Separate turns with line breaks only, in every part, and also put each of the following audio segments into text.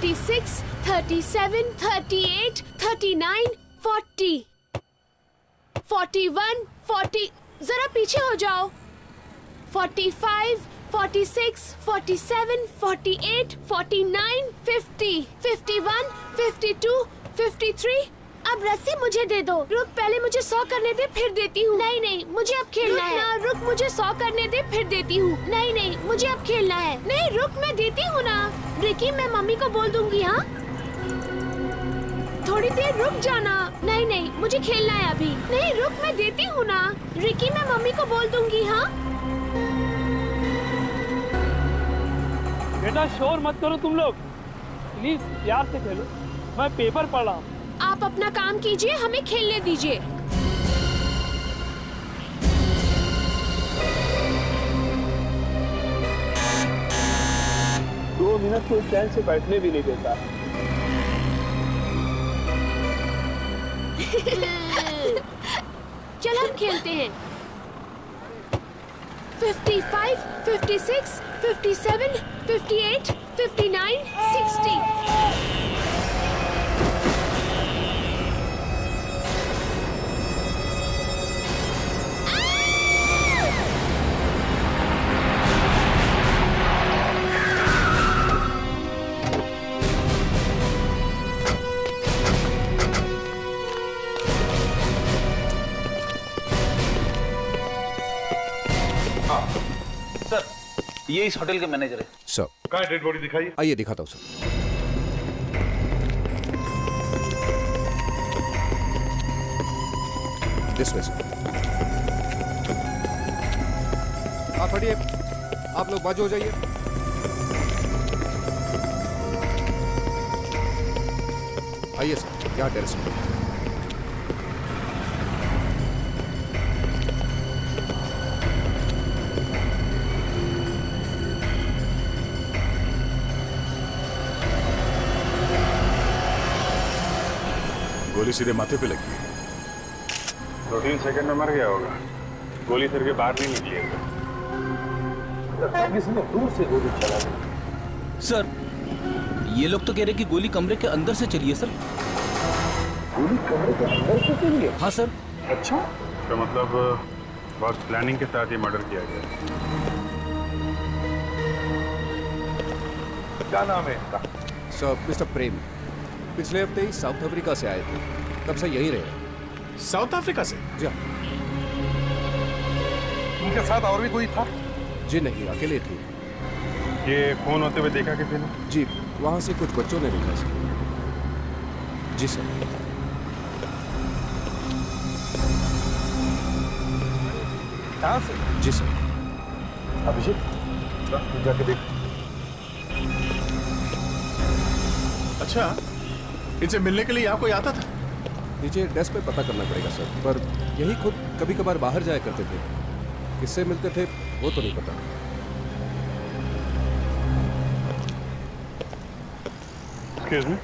36, 37, 38, 39, 40, 41, 40, जरा पीछे हो जाओ। 45, 46, 47, 48, 49, 50, 51, 52, 53। अब रस्सी मुझे दे दो। रुक, पहले मुझे 100 करने दे, फिर देती हूँ। नहीं नहीं, मुझे अब खेलना है। रुक, मुझे 100 करने दे, फिर देती हूँ। नहीं नहीं, मुझे अब खेलना है। नहीं रुक, मैं देती हूँ ना। रिकी, मैं मम्मी को बोल दूंगी। हाँ, थोड़ी देर रुक जाना। नहीं नहीं, मुझे खेलना है अभी। नहीं रुक, मैं देती हूँ ना। रिकी, मैं मम्मी को बोल दूंगी। हाँ
बेटा, शोर मत करो तुम लोग, प्लीज प्यार से खेलो। मैं पेपर पढ़ रहा हूँ।
आप अपना काम कीजिए, हमें खेलने दीजिए।
दो मिनट कोई चैन से बैठने भी नहीं देता।
चल हम खेलते हैं। 55, 56, 57, 58, 59, 60।
सर, ये इस होटल के मैनेजर है।
सर,
कहाँ है डेड बॉडी? दिखाइए।
आइए दिखाता हूँ सर। This way sir. आप हटिए, आप लोग बाजू हो जाइए। आइए सर, यहाँ टेरेस पे।
गोली सीधे माथे पे लगी। 2-3 सेकंड में मर गया होगा। गोली सिर के बाहर नहीं निकली है।
किसी ने दूर से गोली चला दी। सर, ये लोग तो कह रहे कि गोली कमरे के अंदर से चली है सर।
गोली कमरे के अंदर से चली है?
हाँ सर।
अच्छा, तो मतलब बहुत प्लानिंग के साथ ये मर्डर किया गया। क्या नाम है इसका?
सर, मिस्टर प्रेम पिछले हफ्ते ही साउथ अफ्रीका से आए थे, तब से यहीं रहे।
साउथ अफ्रीका से?
जी हाँ।
उनके साथ और भी कोई था?
जी नहीं, अकेले थे।
ये फोन होते हुए देखा किसी ने?
जी, वहाँ से कुछ बच्चों ने देखा सर। जी सर।
कहाँ से?
जी सर।
अभिषेक, जाके देख। अच्छा, इनसे मिलने के लिए यहाँ कोई आता था?
नीचे डेस्क पे पता करना पड़ेगा सर, पर यही खुद कभी कभार बाहर जाया करते थे। किससे मिलते थे वो तो नहीं पता।
एक्सक्यूज मी,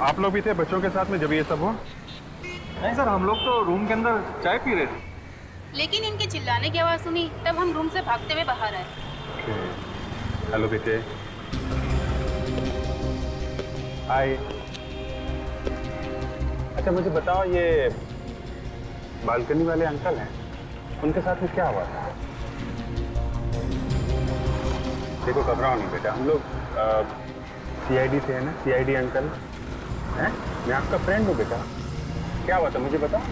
आप लोग भी थे बच्चों के साथ में जब ये सब हुआ?
नहीं सर, हम लोग तो रूम के अंदर चाय पी रहे थे।
लेकिन इनके चिल्लाने की आवाज़ सुनी, तब हम रूम से भागते हुए बाहर आए।
हेलो बेटे। हाय। अच्छा मुझे बताओ, ये बालकनी वाले अंकल हैं, उनके साथ में क्या हुआ था? देखो घबराओ नहीं बेटा, हम लोग सीआईडी से है ना, सीआईडी अंकल हैं। मैं आपका फ्रेंड हूँ बेटा। क्या हुआ था मुझे बताओ।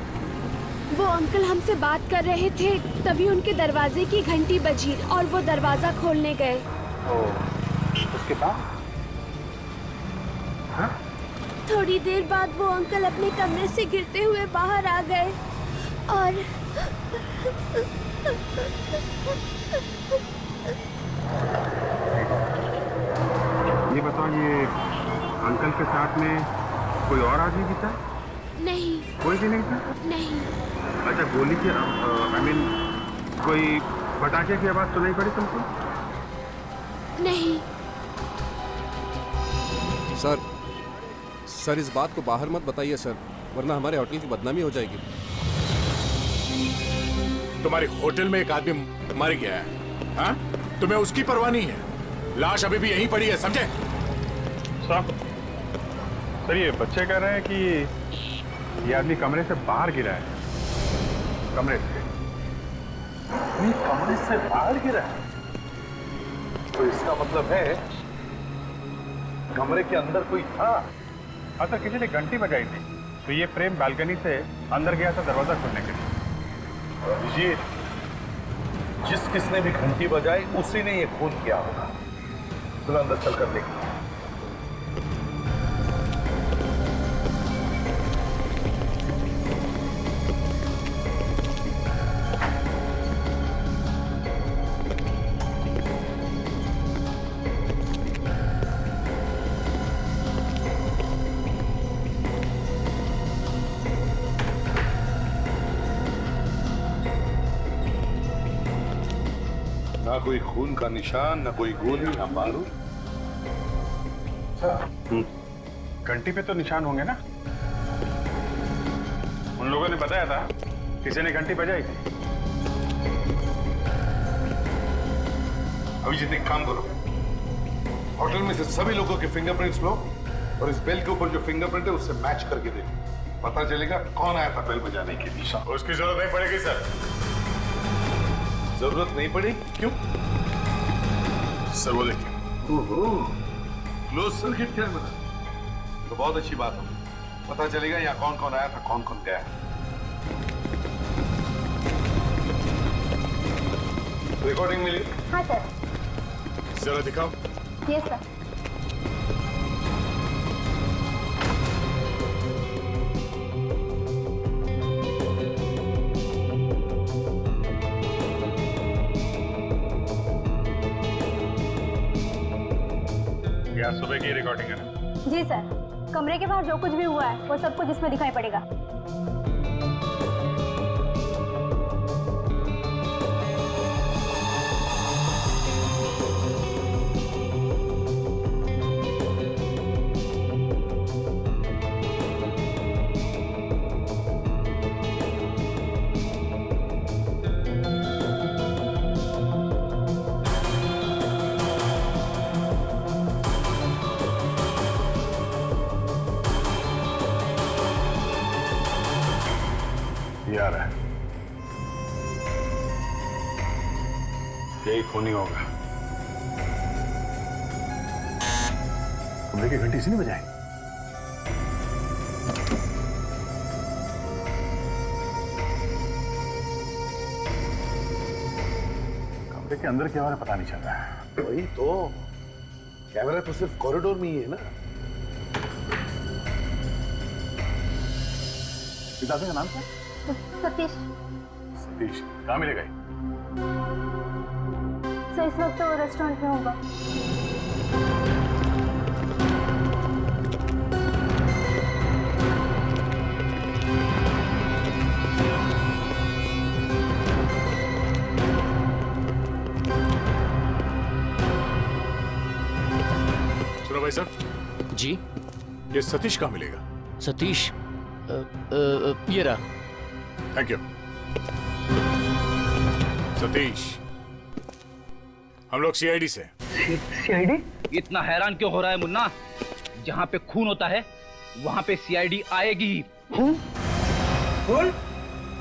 वो अंकल हमसे बात कर रहे थे, तभी उनके दरवाजे की घंटी बजी और वो दरवाजा खोलने गए।
उसके बाद? हाँ?
थोड़ी देर बाद वो अंकल अपने कमरे से गिरते हुए बाहर आ गए और
ये बताओ, ये अंकल के साथ में कोई और आदमी भी था?
नहीं।
कोई भी नहीं था?
नहीं।
अच्छा, गोली की आई मीन कोई पटाखे की आवाज सुनाई पड़ी तुमको?
नहीं।
सर, इस बात को बाहर मत बताइए सर, वरना हमारे होटल की बदनामी हो जाएगी।
तुम्हारे होटल में एक आदमी मर गया है, हाँ? तुम्हें उसकी परवाह नहीं है? लाश अभी भी यहीं पड़ी है, समझे? साहब, सर ये बच्चे कह रहे हैं कि ये आदमी कमरे से बाहर गिरा है। कमरे से
बाहर गिरा है? तो इसका मतलब है कमरे के अंदर कोई था।
हाँ सर, किसी ने घंटी बजाई थी तो ये प्रेम बालकनी से अंदर गया था दरवाजा खोलने के लिए।
अभिजीत, जिस किसने भी घंटी बजाई उसी ने ये खून किया होगा। चलो अंदर चल कर देखिए। ना कोई खून का निशान, ना कोई गोली, ना बारूद।
घंटी पे तो निशान होंगे ना? उन लोगों ने बताया था किसी ने घंटी बजाई थी।
अभिजीत, एक काम करो, होटल में से सभी लोगों के फिंगरप्रिंट्स लो और इस बेल के ऊपर जो फिंगरप्रिंट है उससे मैच करके देखो। पता चलेगा कौन आया था बेल बजाने के लिए।
उसकी जरूरत नहीं पड़ेगी सर।
जरूरत नहीं पड़ी? क्यों?
सर वो देखिए।
क्लोज सर्किट कैमरा, तो बहुत अच्छी बात होगी। पता चलेगा यहाँ कौन कौन आया था, कौन कौन गया। रिकॉर्डिंग मिली?
हाँ सर।
जरा दिखाओ।
Yes sir.
आज सुबह की रिकॉर्डिंग है ना?
जी सर, कमरे के बाहर जो कुछ भी हुआ है वो सब कुछ इसमें दिखाई पड़ेगा।
आ रहा है, यही खूनी होगा। कमरे की घंटी से नहीं बजाई? कमरे के अंदर क्या हो रहा है पता नहीं चल रहा है।
वही तो, कैमरा तो सिर्फ कॉरिडोर में ही है ना।
पिताजी का नाम क्या?
सतीश।
सतीश कहाँ मिलेगा?
सर इस वक्त तो रेस्टोरेंट में होगा।
सुनो भाई साहब
जी।
ये सतीश कहाँ मिलेगा?
सतीश ये रहा।
Thank you Satish. हम लोग सीआईडी से।
सीआईडी? इतना हैरान क्यों हो रहा है मुन्ना? जहाँ पे खून होता है वहाँ पे सीआईडी आएगी ही। खून?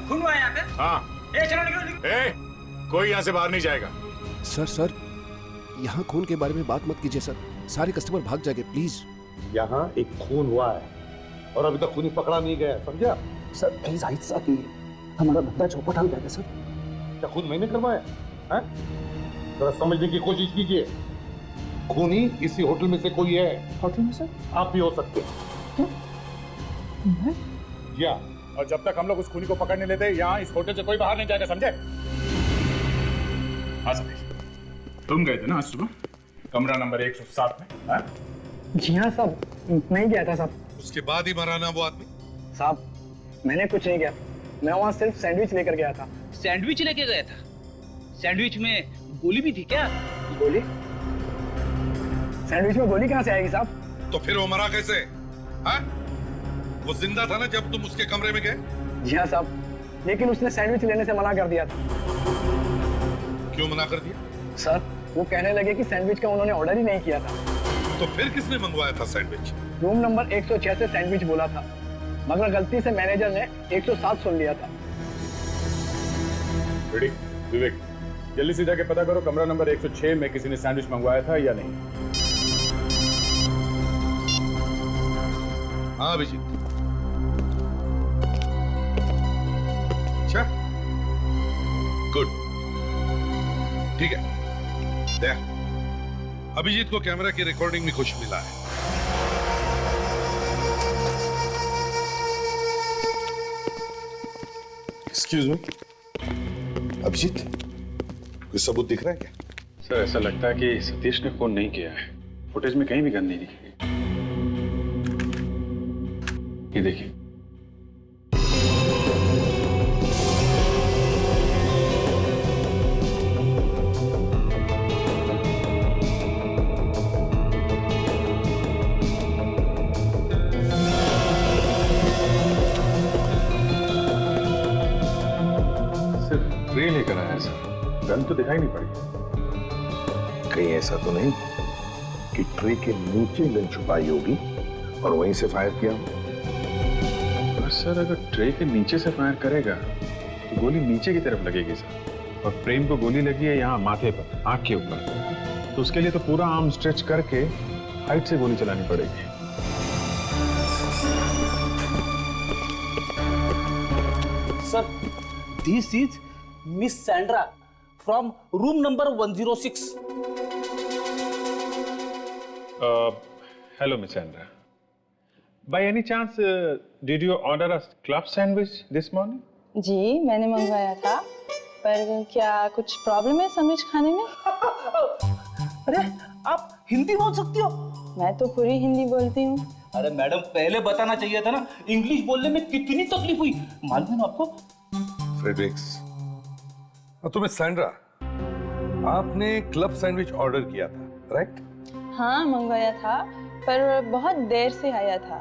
खून हुआ यहाँ पे?
हाँ।
चलो निकलो।
कोई यहाँ से बाहर नहीं जाएगा।
सर यहाँ खून के बारे में बात मत कीजिए सर, सारे कस्टमर भाग जाएंगे प्लीज।
यहाँ एक खून हुआ है और अभी तक खूनी पकड़ा नहीं गया, समझा?
सर प्लीज ऐसा कीजिए, हमारा बंदा चौपट हो जाएगा सर।
क्या खून मैंने करवाया है? जरा समझने की कोशिश कीजिए। खूनी इसी होटल में से कोई है।
होटल में सर?
आप भी हो सकते हैं। जी हाँ।
और जब तक हम लोग उस खूनी को पकड़ने लेते यहाँ इस होटल से कोई बाहर नहीं जाएगा, समझे? हाँ सतीश, तुम गए थे ना आज सुबह कमरा नंबर 107 में? हाँ?
जी हाँ साहब, मैं ही गया था साहब।
उसके बाद ही मरा ना वो आदमी?
साहब मैंने कुछ नहीं किया, मैं वहाँ सिर्फ सैंडविच लेकर गया था।
सैंडविच लेके गया था? सैंडविच में गोली भी थी क्या?
गोली? सैंडविच में गोली कहाँ से आएगी साहब?
तो फिर वो मरा कैसे? हाँ? वो जिंदा था ना जब तुम उसके कमरे में गए?
जी हाँ साहब, लेकिन उसने सैंडविच लेने से मना कर दिया था।
क्यों मना कर दिया?
सर वो कहने लगे कि सैंडविच का उन्होंने ऑर्डर ही नहीं किया था।
तो फिर किसने मंगवाया था सैंडविच?
रूम नंबर 106 से सैंडविच बोला था, मगर गलती से मैनेजर ने 107 सुन लिया था।
रेडी? विवेक, जल्दी से जाके पता करो कमरा नंबर 106 में किसी ने सैंडविच मंगवाया था या नहीं।
हाँ अभिजीत। अच्छा, गुड, ठीक है। देख, अभिजीत को कैमरा की रिकॉर्डिंग में कुछ मिला है। एक्सक्यूज मी, अभिजीत, कोई सबूत दिख रहा है क्या?
सर, ऐसा लगता है कि सतीश ने फोन नहीं किया है। फुटेज में कहीं भी गन नहीं दिखी। ये देखिए। सिर्फ ट्रे लेकर आया है सर, गन तो दिखाई नहीं पड़ी।
कहीं ऐसा तो नहीं कि ट्रे के नीचे गन छुपाई होगी और वहीं से फायर किया?
पर सर, अगर ट्रे के नीचे से फायर करेगा तो गोली नीचे की तरफ लगेगी सर। और प्रेम को गोली लगी है यहाँ माथे पर, आंख के ऊपर, तो उसके लिए तो पूरा आर्म स्ट्रेच करके हाइट से गोली चलानी पड़ेगी।
Sir, this is miss Sandra from room number 106।
Hello miss Sandra, by any chance did you order a club sandwich this morning?
जी, मैंने मंगवाया था, पर क्या कुछ प्रॉब्लम है सैंडविच खाने में?
अरे, आप हिंदी बोल सकती हो?
मैं तो पूरी हिंदी बोलती हूँ।
अरे मैडम, पहले बताना चाहिए था ना, इंग्लिश बोलने में कितनी तकलीफ हुई, मालूम है ना आपको?
फ्रेडरिक्स, तुम्हें सैंड्रा, आपने क्लब सैंडविच ऑर्डर किया था, राइट?
हाँ, मंगवाया था, पर बहुत देर से आया था।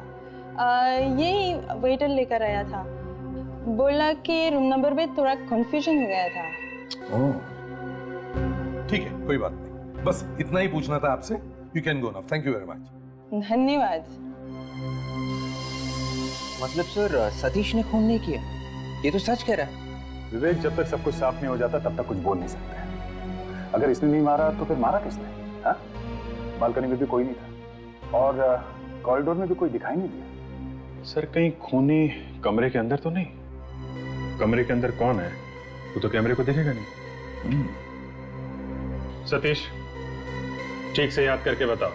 यही वेटर लेकर आया था, बोला कि रूम नंबर में थोड़ा कंफ्यूजन हो गया था।
ठीक है, कोई बात नहीं, बस इतना ही पूछना था आपसे। You can go now, thank you very much.
धन्यवाद।
मतलब सर, सतीश ने खून नहीं किया, ये तो सच कह रहा है।
विवेक, जब तक सब कुछ साफ नहीं हो जाता तब तक कुछ बोल नहीं सकते। अगर इसने नहीं मारा तो फिर मारा किसने? हाँ? बालकनी में भी कोई नहीं था और कॉरिडोर में भी कोई दिखाई नहीं दिया। सर, कहीं खूनी कमरे के अंदर तो नहीं? कमरे के अंदर कौन है वो तो कैमरे को दिखेगा नहीं। सतीश, ठीक से याद करके बताओ,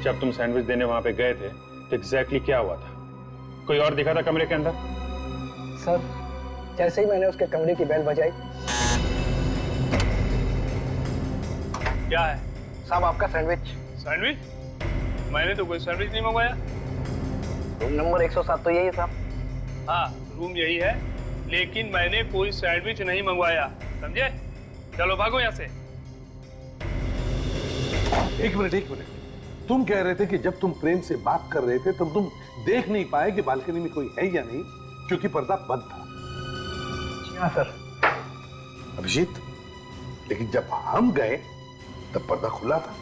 जब तुम सैंडविच देने वहां पे गए थे तो एग्जैक्टली क्या हुआ था? कोई और दिखा था कमरे के अंदर?
सर, जैसे ही मैंने उसके कमरे की बेल बजाई।
क्या है
साहब, आपका सैंडविच।
सैंडविच? मैंने तो कोई सैंडविच नहीं मंगवाया।
रूम नंबर 107 तो यही है साहब।
हाँ, रूम यही है, लेकिन मैंने कोई सैंडविच नहीं मंगवाया, समझे? चलो भागो यहाँ से।
एक मिनट, तुम कह रहे थे कि जब तुम प्रेम से बात कर रहे थे तब तुम देख नहीं पाए कि बालकनी में कोई है या नहीं, क्योंकि पर्दा बंद था।
जी हाँ सर।
अभिजीत, लेकिन जब हम गए तब पर्दा खुला था।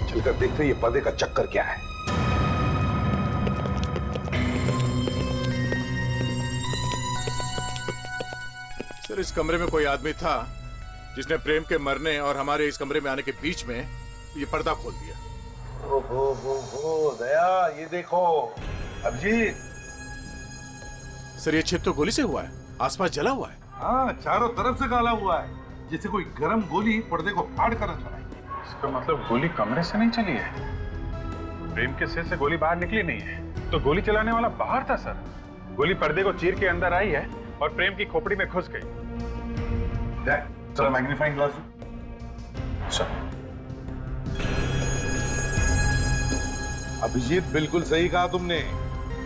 चलकर देखते ये पर्दे का चक्कर क्या है।
सर, इस कमरे में कोई आदमी था जिसने प्रेम के मरने और हमारे इस कमरे में आने के बीच में ये पर्दा खोल दिया।
ओ दया, ये देखो अभिजीत।
सर, ये छेद तो गोली से हुआ है, आसपास जला हुआ है।
हाँ, चारों तरफ से काला हुआ है, जैसे कोई गर्म गोली पर्दे को फाड़ कर चलाई।
इसका मतलब गोली कमरे से नहीं चली है, प्रेम के सिर से गोली बाहर निकली नहीं है, तो गोली चलाने वाला बाहर था सर। गोली पर्दे को चीर के अंदर आई है और प्रेम की खोपड़ी में घुस गई।
चलो मैग्नीफाइंग ग्लास। अभिजीत, बिल्कुल सही कहा तुमने,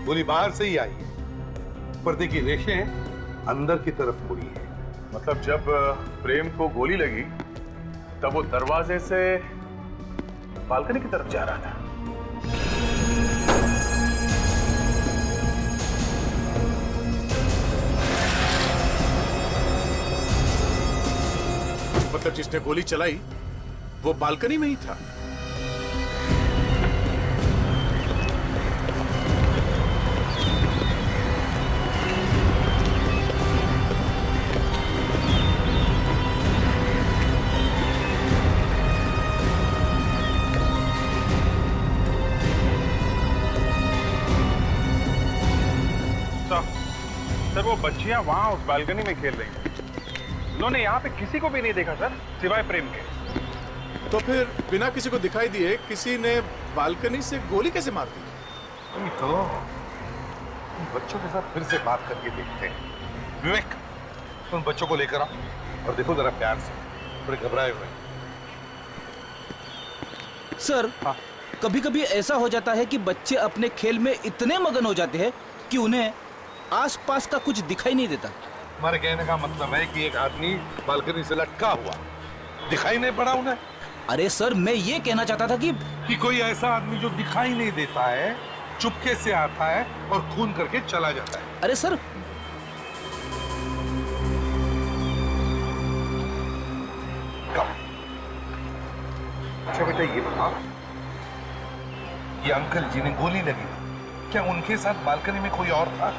गोली बाहर से ही आई है, पर्दे की रेशें अंदर की तरफ मुड़ी है।
मतलब जब प्रेम को गोली लगी तब वो दरवाजे से बालकनी की तरफ जा रहा था।
मतलब जिसने गोली चलाई वो बालकनी में ही था।
वो बच्चियां वहां उस बालकनी में खेल रही हैं। उन्होंने यहाँ पे किसी को भी नहीं देखा सर, सिवाय प्रेम के।
तो फिर बिना किसी को दिखाई दिए किसी ने बालकनी से गोली कैसे मार दी?
तो बच्चों के साथ फिर से बात करके देखते हैं। विवेक, तुम बच्चों को लेकर आओ और देखो जरा प्यार से, थोड़े घबराए हुए।
सर, कभी कभी ऐसा हो जाता है कि बच्चे अपने खेल में इतने मगन हो जाते हैं कि उन्हें आसपास का कुछ दिखाई नहीं देता।
हमारे कहने का मतलब है कि एक आदमी बालकनी से लटका हुआ, दिखाई नहीं पड़ा उन्हें?
अरे सर, मैं ये कहना चाहता था कि
कोई ऐसा आदमी जो दिखाई नहीं देता है, चुपके से आता है और खून करके चला जाता है।
अरे सर,
अच्छा बेटा ये बताओ, ये अंकल जिन्हें गोली लगी, क्या उनके साथ बालकनी में कोई और था?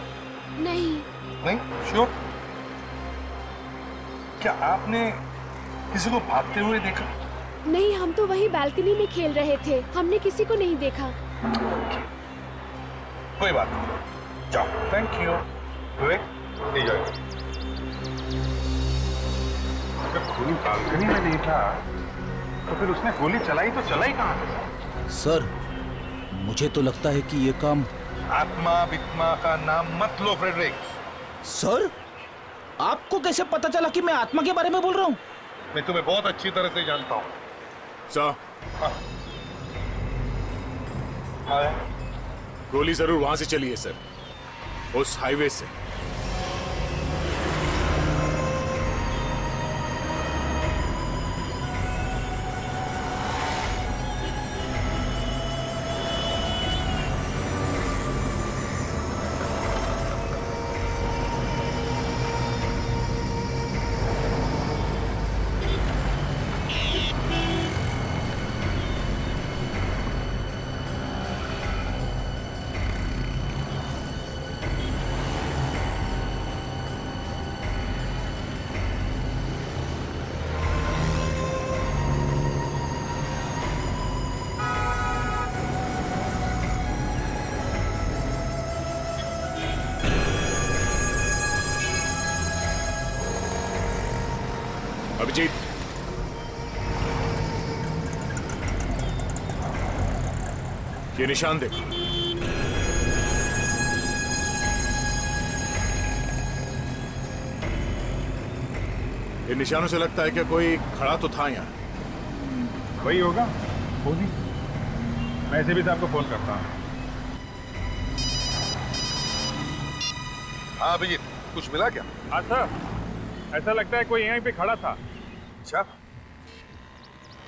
नहीं।
नहीं? श्योर? क्या आपने किसी को भागते हुए देखा?
नहीं, हम तो वही बालकनी में खेल रहे थे, हमने किसी को नहीं देखा।
कोई बात नहीं, जाओ। Thank you. विवेक, ले जाओ।
अगर गोली बालकनी में नहीं था तो फिर उसने गोली चलाई तो चलाई कहाँ से?
सर, मुझे तो लगता है कि ये काम
आत्मा वित्मा का नाम मत लो फ्रेडरिक।
सर, आपको कैसे पता चला कि मैं आत्मा के बारे में बोल रहा हूँ?
मैं तुम्हें बहुत अच्छी तरह से जानता हूँ।
सर, गोली जरूर वहां से चली है सर, उस हाईवे से। अभिजीत, ये निशान देखो। ये निशानों से लगता है कि कोई खड़ा तो था यहाँ।
वही होगा, होगी। मैं इसे भी साहब को फोन करता हूँ।
हाँ अभिजीत, कुछ मिला क्या?
हाँ सर, ऐसा लगता है कोई यहीं पे खड़ा था।
अच्छा,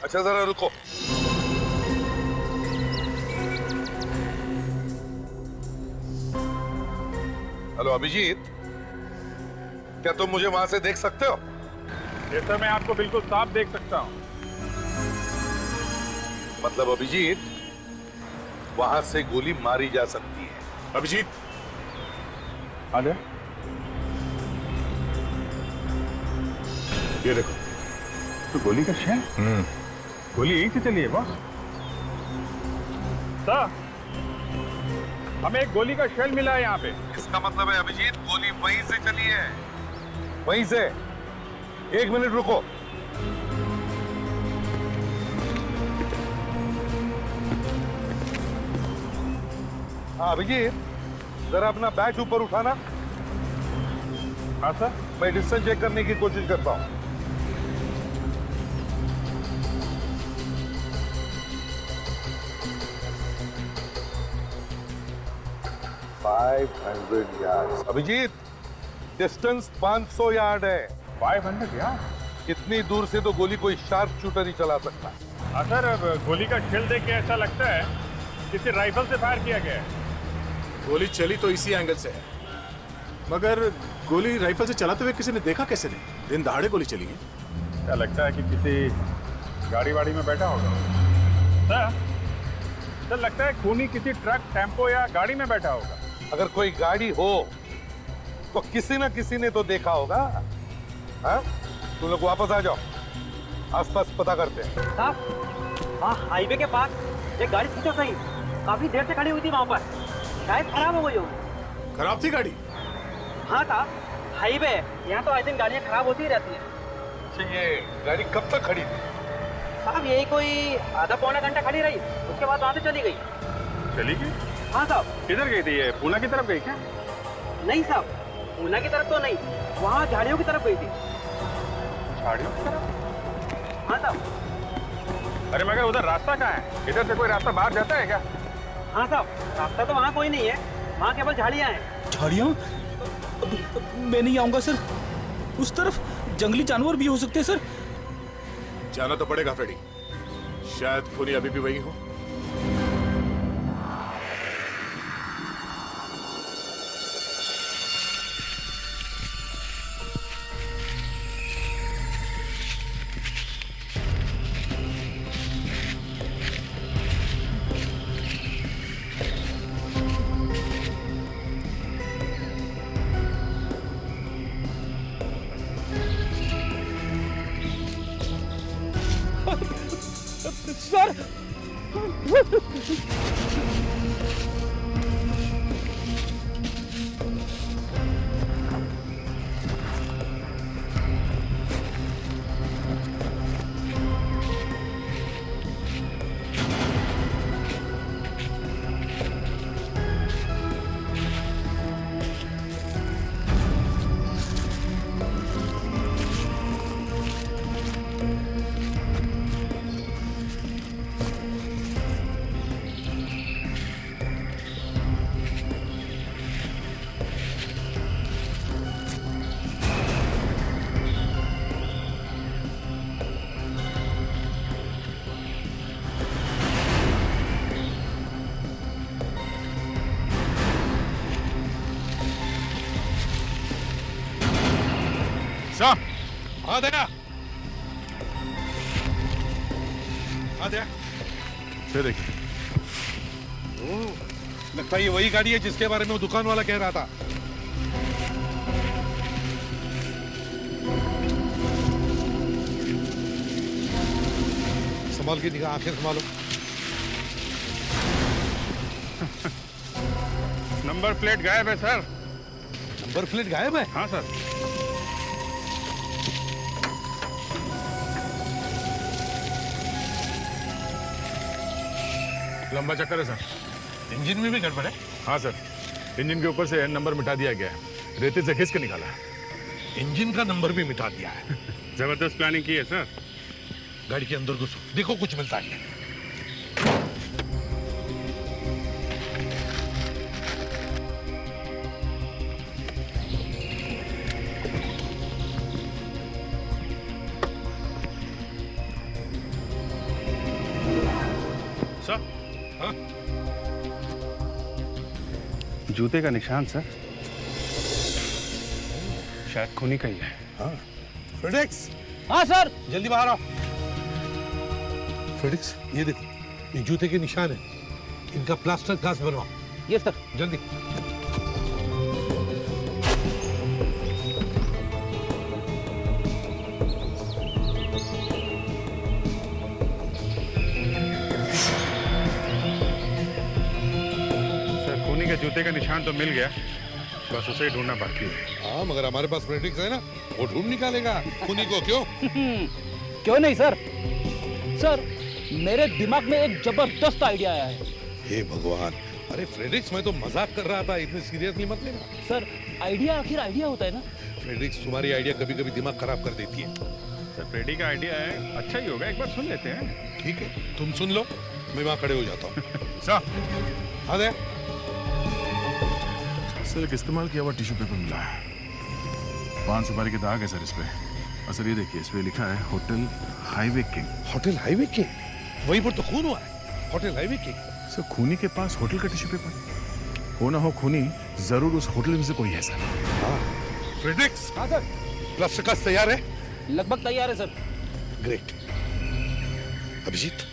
अच्छा जरा रुको। हेलो अभिजीत, क्या तुम मुझे वहां से देख सकते हो?
ये सर, मैं आपको बिल्कुल साफ देख सकता हूँ।
मतलब अभिजीत, वहां से गोली मारी जा सकती है।
अभिजीत,
आजा।
ये देखो।
तो गोली का शेल? गोली यहीं से चली है बॉस। सर, हमें एक गोली का शेल मिला है यहाँ पे।
इसका मतलब है अभिजीत, गोली वहीं से चली है। वहीं से। एक मिनट रुको। हाँ अभिजीत, जरा अपना बैच ऊपर उठाना।
हाँ सर।
मैं डिस्टेंस चेक करने की कोशिश करता हूँ। अभिजीत, डिस्टेंस 500 यार्ड है।
500 यार्ड?
इतनी दूर से तो गोली कोई शार्प शूटर ही चला सकता है।
हाँ सर, अब गोली का शेल देख के ऐसा लगता है किसी राइफल से फायर किया गया है।
गोली चली तो इसी एंगल से है, मगर गोली राइफल से चलाते हुए किसी ने देखा कैसे नहीं? दिन दहाड़े गोली चली है।
क्या लगता है कि किसी गाड़ी वाड़ी में बैठा होगा? सर, लगता है खूनी किसी ट्रक, टेम्पो या गाड़ी में बैठा होगा।
अगर कोई गाड़ी हो तो किसी ना किसी ने तो देखा होगा। हाँ? तुम लोग वापस आ जाओ, आसपास पता करते हैं।
साहब, हाँ, हाईवे के पास एक गाड़ी पूछो सही, काफी देर से खड़ी हुई थी वहाँ पर, शायद खराब हो गई होगी।
खराब थी गाड़ी?
हाँ साहब, हाईवे है, यहाँ तो आए दिन गाड़ियाँ खराब होती ही रहती हैं।
अच्छा, ये गाड़ी कब तक खड़ी थी?
साहब यही कोई आधा पौना घंटा खड़ी रही, उसके बाद वहाँ से चली गई।
चली गई?
हाँ साहब।
किधर गई थी ये? पूना की तरफ गई क्या?
नहीं साहब, पूना की तरफ तो नहीं, वहाँ झाड़ियों की तरफ गई थी।
झाड़ियों की तरफ?
हाँ साहब।
अरे मगर उधर रास्ता कहाँ है? इधर से कोई रास्ता बाहर जाता है क्या?
हाँ साहब, रास्ता तो वहाँ कोई नहीं है, वहाँ केवल झाड़ियाँ हैं।
झाड़ियाँ? मैं नहीं आऊंगा सर, उस तरफ जंगली जानवर भी हो सकते हैं सर।
जाना तो पड़ेगा फ्रेडी, शायद खूनी अभी भी वही हो।
सर
साहब, हाँ दया, हाँ दया, से देखिए,
लगता है ये वही गाड़ी है जिसके बारे में वो दुकान वाला कह रहा था। संभाल के दिखा, आंखें संभालो।
नंबर प्लेट गायब है सर।
नंबर प्लेट गायब है?
हाँ सर।
लंबा चक्कर है सर। इंजन में भी गड़बड़ है?
हाँ सर, इंजन के ऊपर से एन नंबर मिटा दिया गया है, रेते से घिस के निकाला है।
इंजन का नंबर भी मिटा दिया है।
जबरदस्त प्लानिंग की है सर।
गाड़ी के अंदर घुसो, देखो कुछ मिलता है।
सर,
हाँ?
जूते का निशान सर, शायद खूनी का ही है।
हाँ। फ्रेडेक्स।
हाँ सर।
जल्दी बाहर आओ। फ्रेडेक्स, ये देखो, ये जूते के निशान है, इनका प्लास्टर कास्ट बनवाओ।
Yes sir.
जल्दी।
के जूते का निशान तो मिल गया, बस उसे ही ढूंढना बाकी है।
हाँ, मगर हमारे पास फ्रेडेक्स है ना, वो ढूंढ निकालेगा खूनी को। क्यों?
क्यों नहीं सर। सर, मेरे दिमाग में एक जबरदस्त आइडिया आया है।
हे भगवान, अरे फ्रेडेक्स, मैं तो मजाक कर रहा था, इतने सीरियसली मत लेना।
सर, आइडिया आखिर आइडिया होता है ना।
फ्रेडेक्स, तुम्हारी आइडिया कभी कभी दिमाग खराब कर देती है।
सर, फ्रेडी का आइडिया है, अच्छा ही होगा, एक बार सुन लेते हैं।
ठीक है, तुम सुन लो, मैं वहां खड़े हो जाता हूँ।
सर,
हाँ दे।
सर, एक इस्तेमाल किया हुआ टिश्यू पेपर मिला है, 5 सुपारी के दाग है सर इस पे। और सर ये देखिए, इस पे लिखा है hotel highway king.
Hotel highway king? वहीं पर तो खून हुआ है, होटल हाईवे किंग।
सर, खूनी के पास होटल का टिश्यू पेपर हो ना हो, खूनी जरूर उस होटल में से कोई है सर।
हाँ। फ्रेडेक्स।
हाँ सर।
प्लास्टर कास्ट तैयार है?
लगभग तैयार है सर।
ग्रेट। अभिजीत,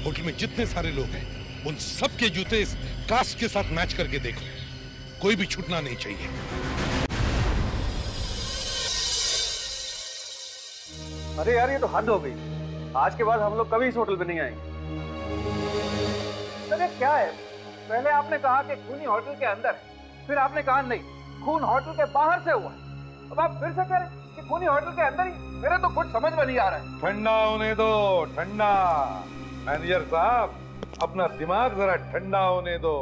होटल में जितने सारे लोग हैं, उन सबके जूते इस कास्ट के साथ मैच करके देखो, कोई भी छूटना नहीं चाहिए।
अरे यार, ये तो हद हो गई। आज के बाद हम लोग कभी इस होटल पे नहीं आएंगे। सर, ये क्या है? पहले आपने कहा कि खूनी होटल के अंदर है, फिर आपने कहा नहीं, खून होटल के बाहर से हुआ है। अब आप फिर से कह रहे हैं कि खूनी होटल के अंदर ही। मेरे तो कुछ समझ में नहीं आ रहा है।
ठंडा होने दो, ठंडा। मैनेजर साहब, अपना दिमाग जरा ठंडा होने दो,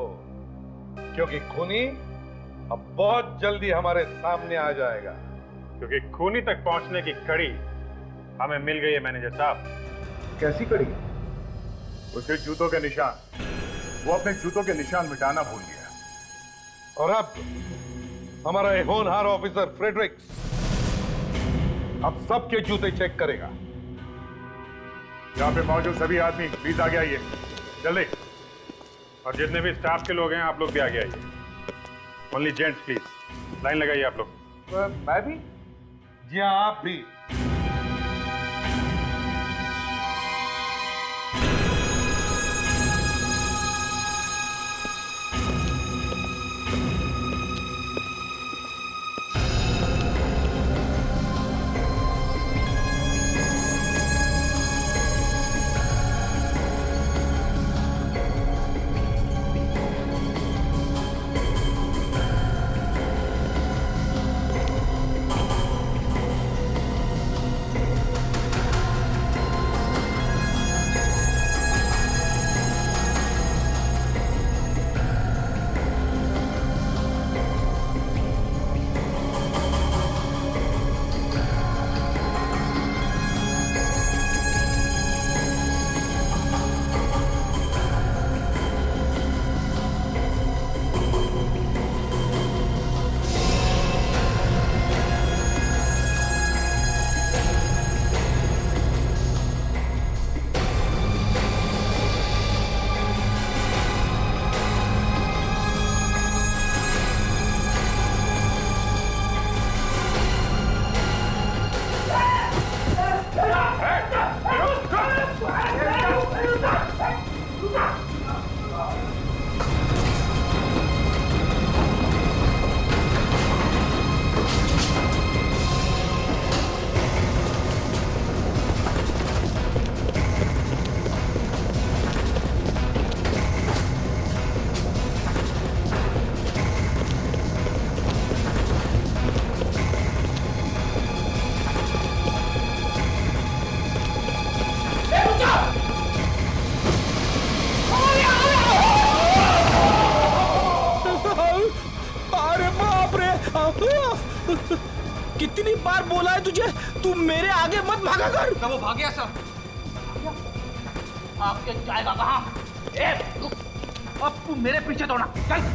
क्योंकि खूनी अब बहुत जल्दी हमारे सामने आ जाएगा।
क्योंकि खूनी तक पहुंचने की कड़ी हमें मिल गई है मैनेजर साहब।
कैसी कड़ी?
उसके जूतों के निशान। वो अपने जूतों के निशान मिटाना भूल गया।
और अब हमारा ये होनहार ऑफिसर फ्रेडरिक्स अब सबके जूते चेक करेगा।
यहाँ पे मौजूद सभी आदमी प्लीज आगे आइए, जल्दी। और जितने भी स्टाफ के लोग हैं आप लोग भी आगे आइए। ओनली जेंट्स प्लीज, लाइन लगाइए आप लोग।
मैं भी?
जी हाँ, आप भी।
कितनी बार बोला है तुझे, तू मेरे आगे मत भागा कर।
तो वो भाग गया सर। आपके जाएगा कहाँ? अब तू मेरे पीछे दौड़ा, चल।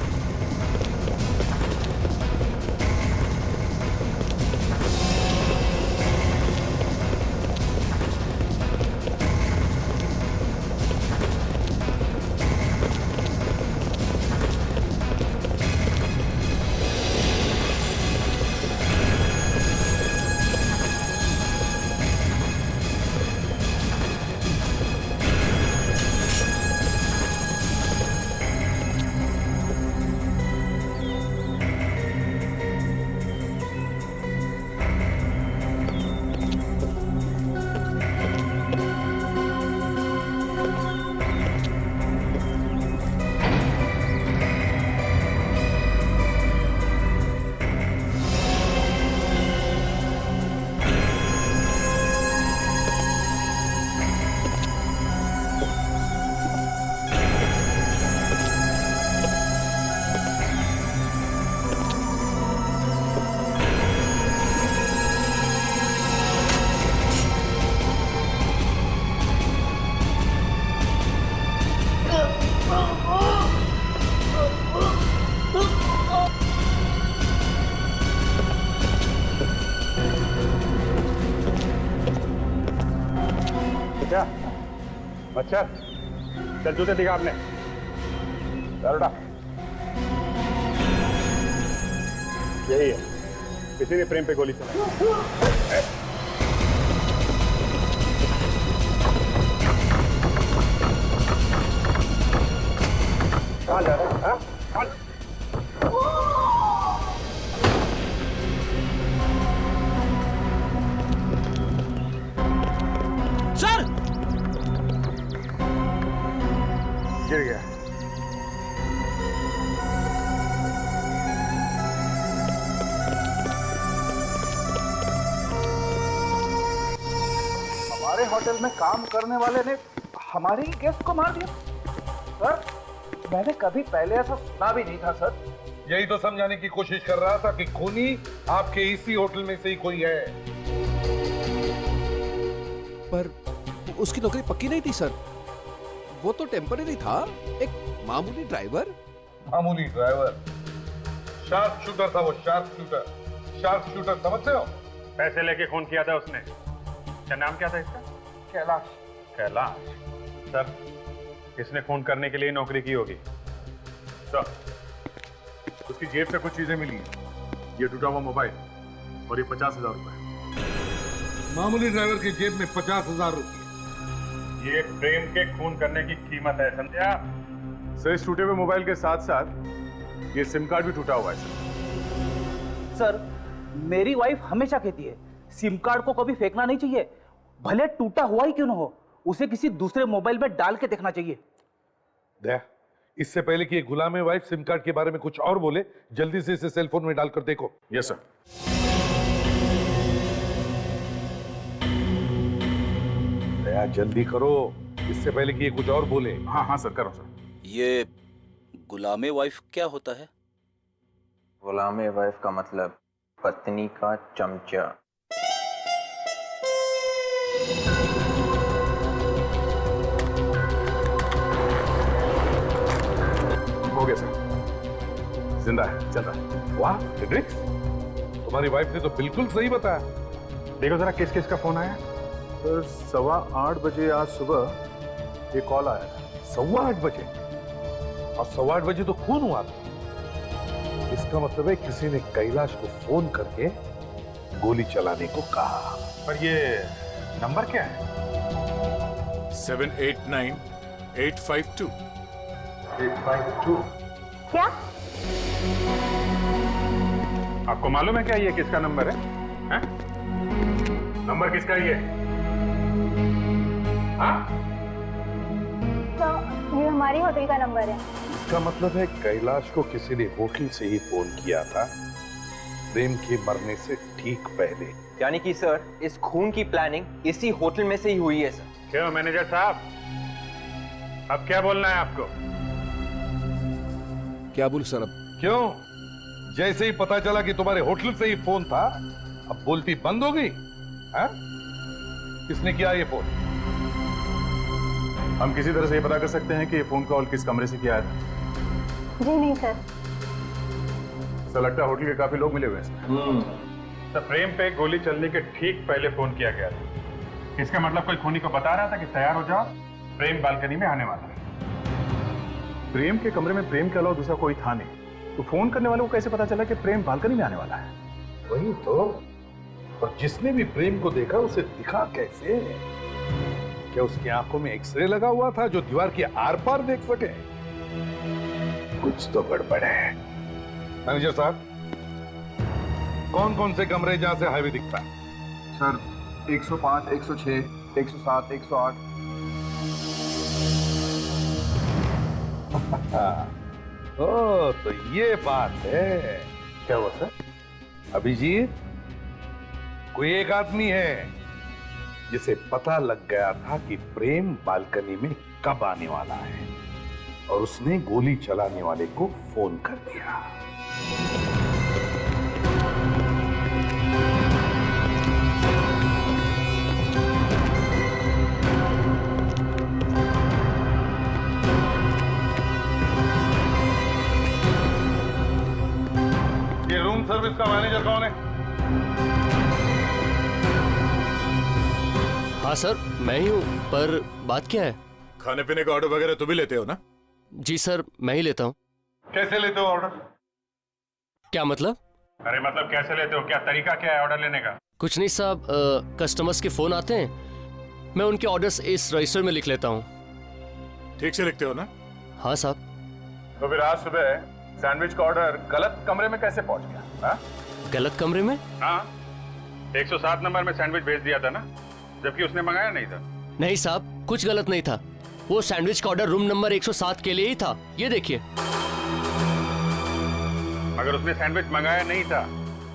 क्या अच्छा, चल जूते दिखा आपने। उठा, यही है, किसी ने प्रेम पे गोली चलाई। कहाँ जा रहे हैं? हाँ?
सर!
गिर गया।
हमारे होटल में काम करने वाले ने हमारे ही गेस्ट को मार दिया। सर, मैंने कभी पहले ऐसा सुना भी नहीं था सर।
यही तो समझाने की कोशिश कर रहा था कि खूनी आपके इसी होटल में से ही कोई है।
पर उसकी नौकरी पक्की नहीं थी सर, वो तो टेम्पररी था, एक मामूली ड्राइवर।
मामूली ड्राइवर? शार्प शूटर था वो, शार्प शूटर। शार्प शूटर समझते हो?
पैसे लेके खून किया था उसने। क्या नाम क्या था इसका?
कैलाश।
कैलाश? सर, किसने खून करने के लिए नौकरी की होगी?
सर, उसकी जेब से कुछ चीजें मिली हैं। ये टूटा हुआ मोबाइल और ये 50,000 रुपए।
मामूली ड्राइवर की जेब में 50,000 रुपए।
ये प्रेम के खून करने की कीमत है, समझे आप?
सर, इस टूटे हुए मोबाइल के साथ साथ ये सिम कार्ड भी टूटा हुआ है
सर, मेरी वाइफ हमेशा कहती है सिम कार्ड को कभी फेंकना नहीं चाहिए, भले टूटा हुआ ही क्यों ना हो, उसे किसी दूसरे मोबाइल में डाल के देखना चाहिए।
देख, इससे पहले कि ये गुलाम वाइफ सिम कार्ड के बारे में कुछ और बोले, जल्दी से इसे सेल फोन में डालकर देखो।
Yes sir.
दया, जल्दी करो, इससे पहले कि ये कुछ और बोले।
हाँ हाँ सर, करो सर।
ये गुलामे वाइफ क्या होता है?
गुलामे वाइफ का मतलब पत्नी का चमचा।
हो गया सर, जिंदा है, चल रहा है।
वाह फ्रेडरिक्स, तुम्हारी वाइफ ने तो बिल्कुल सही बताया।
देखो जरा किस किस का फोन आया। सर, 8:15 बजे आज सुबह एक कॉल आया था।
8:15 बजे? और 8:15 बजे तो खून हुआ था। इसका मतलब है किसी ने कैलाश को फोन करके गोली चलाने को कहा।
पर ये नंबर क्या है?
789852।
852?
क्या?
आपको मालूम है क्या ये किसका नंबर है? हैं? नंबर किसका ये? हाँ?
तो ये हमारी होटल का नंबर है।
इसका मतलब है कैलाश को किसी ने होटल से ही फोन किया था, प्रेम के मरने से ठीक पहले।
यानी कि सर, इस खून की प्लानिंग इसी होटल में से ही हुई है सर।
क्यों मैनेजर साहब, अब क्या बोलना है आपको?
क्या बोल सर अब?
क्यों? जैसे ही पता चला कि तुम्हारे होटल से ही फोन था, अब बोलती बंद हो गई? हाँ? किसने किया ये फोन?
हम किसी तरह से ये पता कर सकते हैं कि ये फोन कॉल किस कमरे से किया है?
जी नहीं सर।
सर, लगता है होटल के काफी लोग मिले हुए हैं।
सर, प्रेम पे गोली चलने के ठीक पहले फोन किया गया था। इसका मतलब कोई खूनी को बता रहा था कि तैयार हो जाओ, प्रेम बालकनी में आने वाला है।
प्रेम के कमरे में प्रेम के अलावा दूसरा कोई था नहीं, तो फोन करने वाले को कैसे पता चला कि प्रेम बालकनी में आने वाला है?
वही तो। और जिसने भी प्रेम को देखा उसे दिखा कैसे? क्या उसकी आंखों में एक्सरे लगा हुआ था जो दीवार के आर पार देख सके? कुछ तो गड़बड़ है। मैनेजर साहब, कौन कौन से कमरे जहां से हाईवे दिखता है?
सर, 105, 106, 107, 108।
ओ, तो ये बात है।
क्या हुआ सर?
अभिजीत, कोई एक आदमी है जिसे पता लग गया था कि प्रेम बालकनी में कब आने वाला है, और उसने गोली चलाने वाले को फोन कर दिया। ये रूम सर्विस का मैनेजर कौन है?
हाँ सर, मैं ही हूँ, पर बात क्या है?
खाने पीने का ऑर्डर वगैरह तुम भी लेते हो ना?
जी सर, मैं ही लेता हूँ।
कैसे लेते हो ऑर्डर?
क्या मतलब?
अरे मतलब कैसे लेते हो? क्या तरीका क्या है ऑर्डर लेने का?
कुछ नहीं साहब, कस्टमर्स के फोन आते हैं, मैं उनके ऑर्डर्स इस रजिस्टर में लिख लेता हूँ।
ठीक से लिखते हो ना?
हाँ साहब।
तो फिर आज सुबह सैंडविच का ऑर्डर गलत कमरे में कैसे पहुंच गया? हाँ?
गलत कमरे में?
हाँ, 107 नंबर में सैंडविच भेज दिया था ना, जबकि उसने मंगाया नहीं था।
नहीं साहब, कुछ गलत नहीं था। वो सैंडविच का ऑर्डर रूम नंबर 107 के लिए ही था, ये देखिए।
अगर उसने सैंडविच मंगाया नहीं था,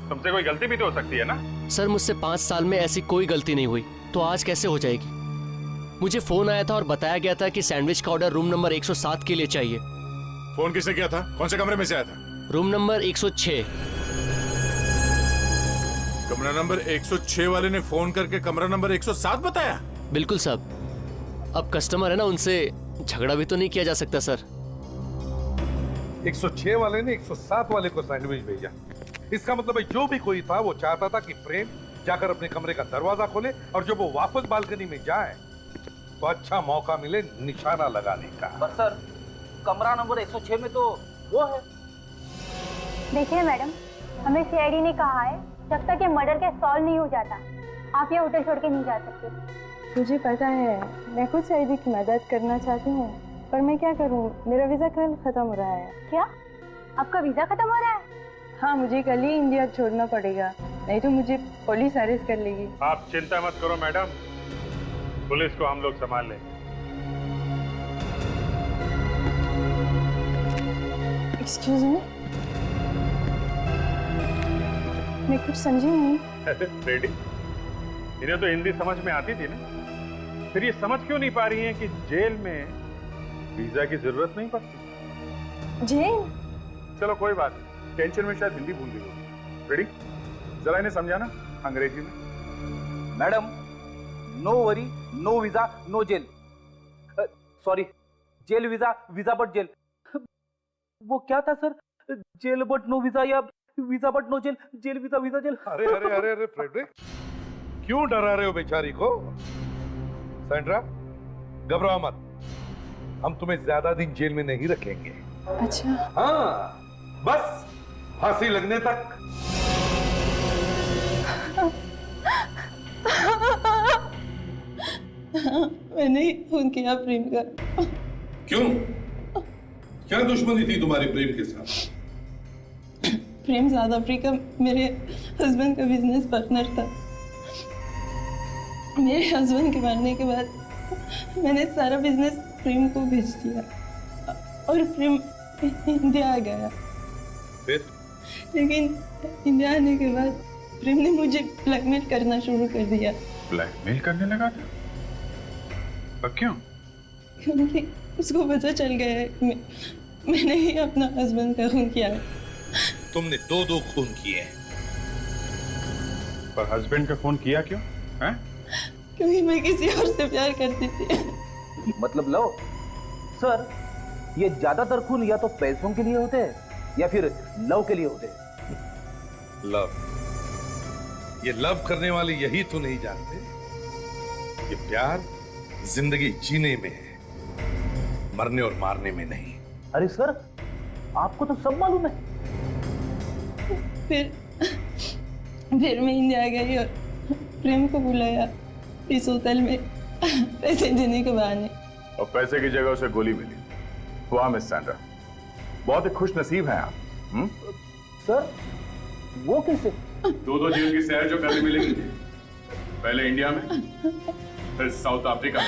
तुमसे कोई गलती भी तो हो सकती है ना?
सर, मुझसे 5 साल में ऐसी कोई गलती नहीं हुई, तो आज कैसे हो जाएगी? मुझे फोन आया था और बताया गया था कि सैंडविच का ऑर्डर रूम नंबर 107 के लिए चाहिए।
फोन किसने किया था? कौन से कमरे में से आया था?
Room number 106।
कमरा नंबर 106 वाले ने फोन करके कमरा नंबर 107 बताया?
बिल्कुल साहब। अब कस्टमर है ना, उनसे झगड़ा भी तो नहीं किया जा सकता सर।
106 वाले ने 107 वाले को सैंडविच भेजा। इसका मतलब है जो भी कोई था वो चाहता था कि प्रेम जाकर अपने कमरे का दरवाजा खोले और जब वो वापस बालकनी में जाए तो अच्छा मौका मिले निशाना लगाने का।
पर सर, कमरा नंबर 106 में तो वो है।
देखिए मैडम, हमें सीआईडी ने कहा है जब तक ये मर्डर केस सॉल्व नहीं हो जाता आप ये होटल छोड़ के नहीं जा सकते।
मुझे पता है, मैं खुद सीआईडी की मदद करना चाहती हूँ, पर मैं क्या करूँ, मेरा वीज़ा कल ख़त्म हो रहा है।
क्या? आपका वीज़ा ख़त्म हो रहा है?
हाँ, मुझे कल ही इंडिया छोड़ना पड़ेगा, नहीं तो मुझे पुलिस अरेस्ट कर लेगी।
आप चिंता मत करो मैडम, पुलिस को हम लोग संभाल लेंगे।
एक्सक्यूज मी, मैं कुछ समझी नहीं।
रेडी? इन्हें तो हिंदी समझ में आती थी ना, फिर ये समझ क्यों नहीं पा रही हैं कि जेल में वीजा की जरूरत नहीं पड़ती?
जेल?
चलो कोई बात नहीं, टेंशन में शायद हिंदी भूल गई होगी। रेडी? जरा इन्हें समझाना अंग्रेजी में।
Madam, no worry, no visa, no jail. Sorry, jail visa, visa but jail. वो क्या था sir? Jail but no visa या visa but no jail? Jail visa, visa jail.
अरे अरे अरे अरे फ्रेडरिक, क्यों डरा रहे हो बेचारी को? सैंड्रा, घबराओ मत, हम तुम्हें ज्यादा दिन जेल में नहीं रखेंगे।
अच्छा।
हाँ, बस फांसी लगने तक।
मैंने ही फोन किया प्रेम का।
क्यों? क्या दुश्मनी थी तुम्हारी प्रेम के साथ?
प्रेम साउथ अफ्रीका मेरे हस्बैंड का बिजनेस पार्टनर था। मेरे हस्बैंड के मरने के बाद मैंने सारा बिजनेस प्रेम को भेज दिया और प्रेम इंडिया आ गया।
फिर?
लेकिन इंडिया आने के बाद प्रेम ने मुझे ब्लैकमेल करना शुरू कर दिया।
ब्लैकमेल करने लगा था? पर क्यों?
क्योंकि उसको पता चल गया है कि मैंने ही अपना हस्बैंड का खून किया है।
तुमने दो खून किए हैं।
पर हस्बैंड का खून किया क्यों? हैं?
क्योंकि मैं किसी और से प्यार करती थी।
मतलब लव? सर, ये ज्यादातर खून या तो पैसों के लिए होते हैं या फिर लव के लिए होते हैं।
लव? ये लव करने वाले यही तो नहीं जानते कि प्यार जिंदगी जीने में है, मरने और मारने में नहीं।
अरे सर, आपको तो सब मालूम है।
फिर मैं इंडिया आ गई और प्रेम को बुलाया इस होटल में पैसे देने के बहाने।
और पैसे की जगह उसे गोली मिली। हुआ मिस सैंड्रा, बहुत ही खुश नसीब हैं आप।
सर, वो कैसे?
दो जेल की सैर जो करने मिलेगी, पहले इंडिया में फिर साउथ अफ्रीका में।